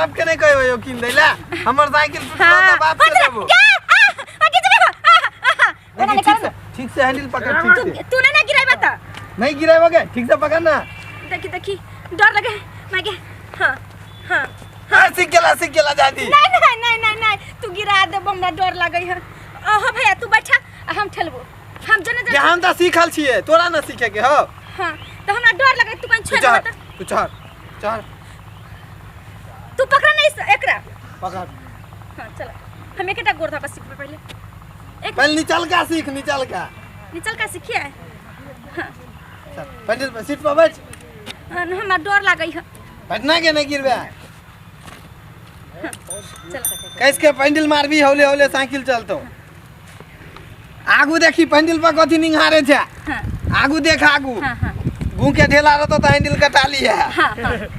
बाप के नहीं कहबे यो किन दैला हमर साइकिल टूटल त बाप से देबो ठीक से हैंडल पकड़ ठीक से तूने ना गिराइबा त नहीं गिराइबा के ठीक से पकड़ ना देखी डर लगे मागे हां सीख गेला जाती नहीं तू गिरा दे हमरा डर लागै है ओहो भैया तू बैठा हम ठेलबो हम जने हम त सीखल छिए तोरा ना सीखे के हो हां तो हमरा डर लगे तू कौन छोड़ मत तू चढ़ तू पकड़ नहीं एकरा पकड़ हां चल हम एकटा गोर धका सीख पहले पहले निचल का सीख सीखिए हां चल पैंडल पे सीट पर बैठ हमरा डर लागै है बैठना के नहीं गिरबे चल कैसे पैंडल मारबी हौले साइकिल चलतो आगू देखी पैंडल पर कथी निंगारे छे आगू देख आगू गू के ढेला रहतो त हैंडल कटा ली है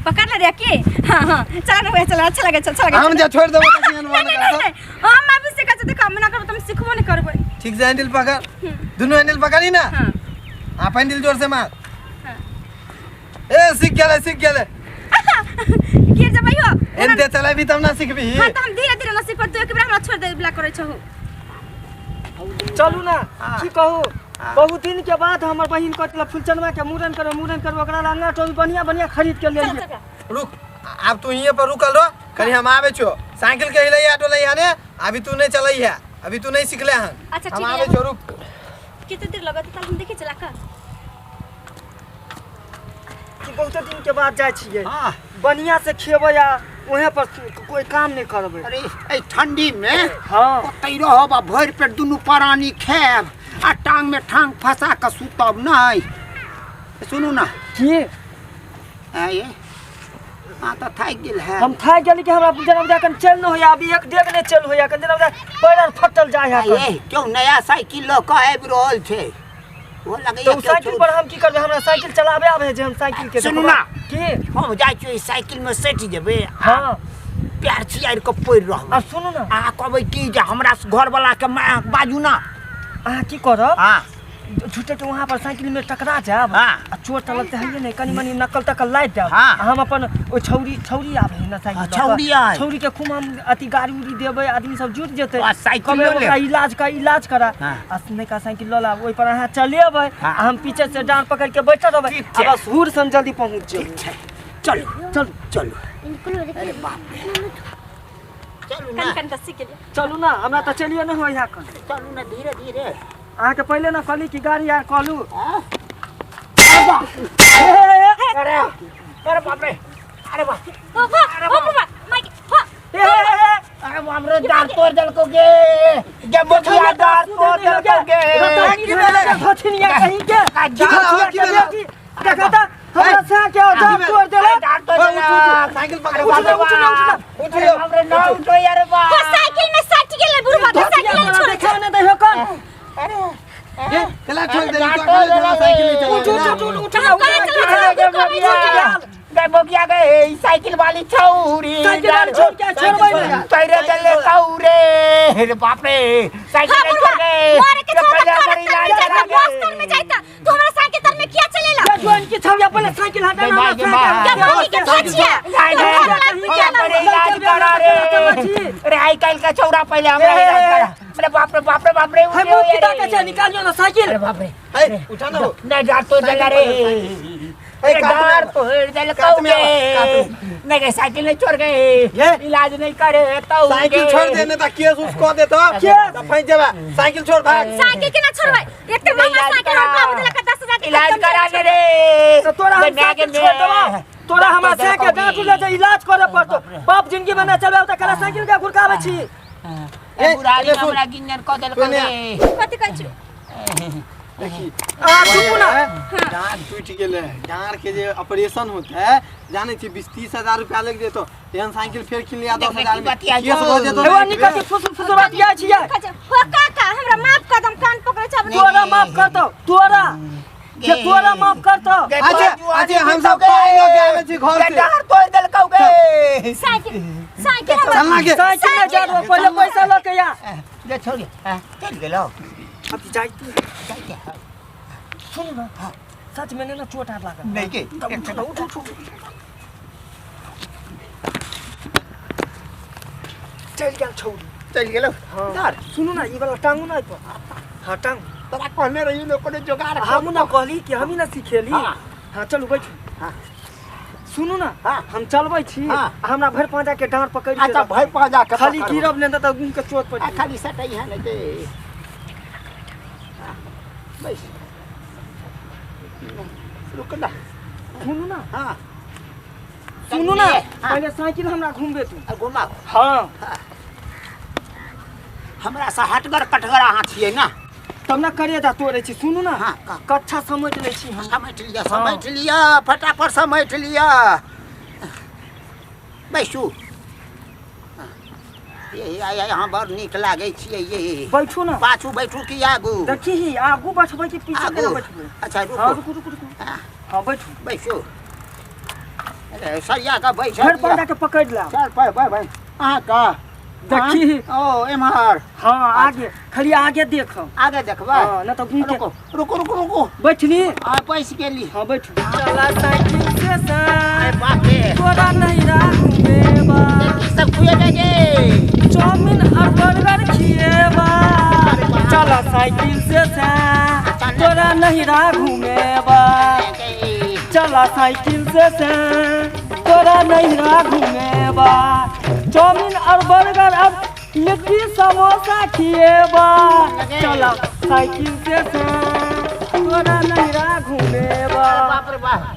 पकड़ ले रे के हां चल ना चल अच्छा लगे चल हम जे छोड़ देबो त अनमान करतो हम अभी से कहते त काम ना करब तुम सिखबो नहीं करबै ठीक से हैंडल पकड़ दोनों हैंडल पकड़ी ना हां पैंडल जोर से मार ए सीख गेले गिर जबै हो एनते चलाबी तब ना सीखबी हां त हम धीरे ना सीख पर तू एक बार हमरा छोड़ दे बिला करै छहु चलू ना की कहू बहुत दिन के बाद हमर बहिन कटला फुलचनवा के मूरन कर ओकरा लंगा टोपी बढ़िया खरीद के ले रुक अब तू यहीं पर रुकल रह कहीं हम आवे छो साइकिल के हिलैया डोलैया ने अभी तू नहीं चलई है अभी तू नहीं सीखले हन अच्छा हम आवे छो रुक कितने देर लगत त हम देखे चला का कि बहुत दिन के बाद जाय छिए बढ़िया से खेबै या ओहे पर कोई काम नहीं करबै अरे ए ठंडी में हां ओतै रहब भर पेट दुनु प्राणी खाएब आ टांग में ठांग फंसा के सुतब नहीं सुनू ना की ये तो थाक गेल है हम थाक गेली कि हमरा जनम जाकन चल न होया अभी एक डेग ने चल होया कन जनम पैर फटल जाय है ये क्यों नया साइकिल ल के आबि रहल छे वो लगे तो साइकिल पर हम की करबे हमरा साइकिल चलाबे आबे जे हम साइकिल के सुनू ना की हम जाय छी साइकिल में सेट जेबे हां प्यार छियार के पैर रहब आ सुनू ना आ कहबै की जे हमरा घर वाला के बाजू ना आ की करब हां झूठे तो वहां पर साइकिल में टकरा जाब हां आ चोट तलत है नहीं कनी मनी नकल तकल लाग जाब हम अपन ओ छौरी आबे ना साइकिल छौरी के खूब हम अति गाड़ी उड़ी देबे आदमी सब जुट जेते साइकिल का इलाज करा असने का साइकिल ल ला ओइ पर हां चलेबे हम पीछे से डांड पकड़ के बैठल रहबे बस हुर सन जल्दी पहुंच जेबे चलो अरे बाप रे चलू ना कन चलू ना हमरा त चलिए न हो यहाँ कन चलू ना धीरे आ के पहले ना कली की गाड़ी यार कहलू अरे बाप रे अरे बाप अरे हमरे दांत तोड़ देलको गे बोकिया दांत तोड़ देलको गे भछनिया कहीं के देखा था हमरा से क्या दांत तोड़ देले साइकिल पकड़ उठियो हमरे ना उठो यार बा साइकिल में सट गेले बुढ़वा साइकिल छोड़ देखा न देखो कौन अरे चला छोड़ दे साइकिल उठा गए बोकिया गए साइकिल वाली छौरी पैरे चले कौरे रे बाप रे साइकिल छोड़ गए मारे के छोड़ बॉस्टन में जाइता तू हमरा साइकिल तर में किया चलेला जोन की छौया पहले साइकिल हटा ना क्या मम्मी के छछिया इलाज करा रे अरे आई काल का छौरा पहले हमरा इलाज करा अरे बाप रे हम किता के निकालियो ना साइकिल अरे बाप रे उठा ना नहीं जात तो जला रे डार तो दल कौगे नहीं साइकिल नहीं छोड़ गए इलाज नहीं करे तो साइकिल छोड़ देने तक केस उसको दे तो फंस जाबा साइकिल छोड़ भाग साइकिल के ना छोड़बै एक तो मामा साइकिल और बाबू देला का 10,000 इलाज करा दे रे तो तोरा हम साइकिल छोड़ देबो तोरा हमरा से के दांत ले जे इलाज करे पड़तो बाप जिंदगी में ना चलबे त कला साइकिल के गुरकावे छी ए बुढ़ारी हमरा गिंजर क देल कौगे कथि कहै छी देखी सुनू ना डांड टूट गेले डांड के जे ऑपरेशन होता है जाने छी 20-30 हजार रुपया लग जेतो एहन साइकिल फेर किन लिया 10,000 में केस हो जेतो एवा निकल फुस बातिया छिया हो काका हमरा माफ कर दम कान पकड़े छ तोरा माफ करतो तोरा माफ करतो अच्छा हम सब पाई के आवे छी घर से डार तोड़ देल कौगे साइकिल चलना के साइकिल में जा पहले पैसा ल के या ले छोड़ चल गेलो अब जाई तू सुन ना सच में ना चोट आ लागल नहीं के उठ चल गेल छौरी चल गेलो हाँ डर सुनू ना ई वाला टांगू ना पर हाँ टांग तोरा कहने रही लोग को जोगाड़ हम ना कहली कि हम ही ना सिखेली हाँ। हाँ चलू बैठू हाँ। सुनू ना हाँ। हम चलबै छी हाँ। हमरा भर पांजा के डांर पकड़ के अच्छा रख। भर पा जा के खाली गिरब ने त गुम के चोट पड़ खाली सटई है ना दे बस रुक ना सुनू ना हाँ सुनू ना हाँ। पहले साइकिल हमरा घुमबे तू घुमा हाँ हमरा से हटगर कटगर अहाँ छियै ना तब ना करे जा तोरे छी सुनू ना हाँ, कच्छा समेट ले छी हम समेट लिया फटाफट समेट लिया बैसू ये यहाँ बड़ नीक लागे छियै ये बैठू ना पाछू बैठू कि आगू देखी ही आगू बैठबै कि पीछे आगू केना बैठबै अच्छा हाँ रुको रुकू हाँ, हाँ बैठू बैसू अरे सरिया का बैठ भर पांजा के पकड़ ला चल भाई अहाँ का देखी ओ एम्हर हाँ आगे खाली आगे देख आगे देखबा हाँ ना तो घूम के रुको बैठली आ पैस गेली हाँ बैठू चला साइकिल से अरे सा बाप रे तोरा नहीं राखूंगा सब खुए जाएंगे चाउमीन और बर्गर खिएबा चला साइकिल से सा तोरा नहीं राखूंगा चला साइकिल से तोरा नहीं घूमेबा चाउमीन और बर्गर और लिट्टी समोसा खिएबा चला साइकिल से तोरा नहीं घूमेबा बाप रे बाप